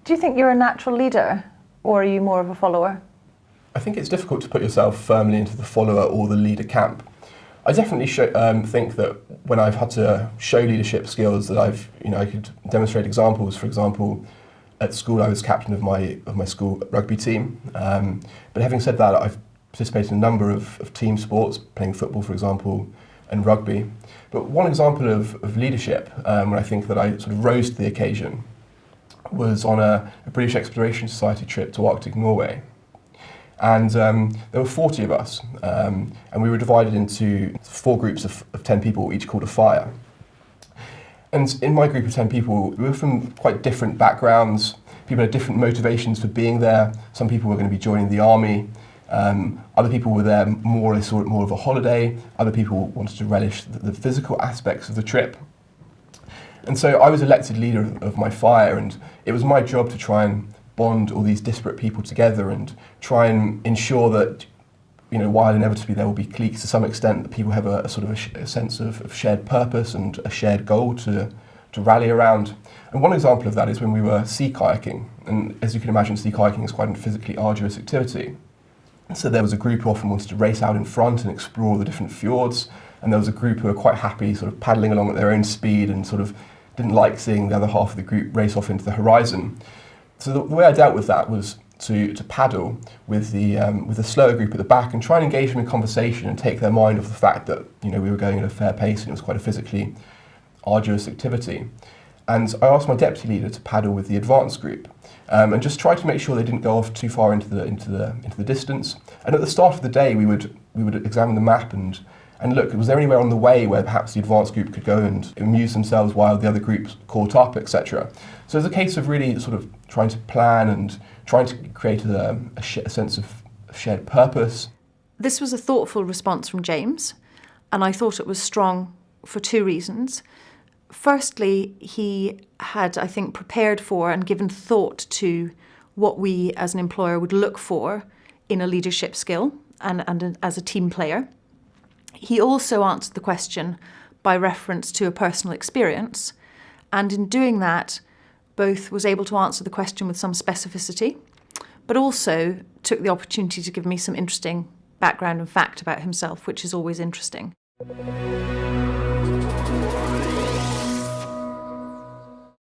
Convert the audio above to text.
Do you think you're a natural leader, or are you more of a follower? I think it's difficult to put yourself firmly into the follower or the leader camp. I definitely think that when I've had to show leadership skills that I could demonstrate examples. For example, at school I was captain of my school rugby team. But having said that, I've participated in a number of team sports, playing football, for example, and rugby. But one example of leadership, when I think that I sort of rose to the occasion, was on a British Exploration Society trip to Arctic Norway. And there were 40 of us, and we were divided into 4 groups of 10 people, each called a fire. And in my group of 10 people, we were from quite different backgrounds. People had different motivations for being there. Some people were going to be joining the army. Other people were there more of a holiday. Other people wanted to relish the physical aspects of the trip. And so I was elected leader of my fire, and it was my job to try and bond all these disparate people together and try and ensure that, while inevitably there will be cliques to some extent, that people have a sense of shared purpose and a shared goal to rally around. And one example of that is when we were sea kayaking. And as you can imagine, sea kayaking is quite a physically arduous activity. So there was a group who often wanted to race out in front and explore the different fjords, and there was a group who were quite happy sort of paddling along at their own speed and sort of didn't like seeing the other half of the group race off into the horizon. So the way I dealt with that was to paddle with the slower group at the back and try and engage them in conversation and take their mind off the fact that we were going at a fair pace and it was quite a physically arduous activity. And I asked my deputy leader to paddle with the advanced group and just try to make sure they didn't go off too far into the distance. And at the start of the day, we would examine the map and look, was there anywhere on the way where perhaps the advanced group could go and amuse themselves while the other groups caught up, etc. So it's a case of really sort of trying to plan and trying to create a sense of shared purpose. This was a thoughtful response from James, and I thought it was strong for 2 reasons. Firstly, he had, I think, prepared for and given thought to what we as an employer would look for in a leadership skill and as a team player. He also answered the question by reference to a personal experience, and in doing that, both was able to answer the question with some specificity, but also took the opportunity to give me some interesting background and fact about himself, which is always interesting.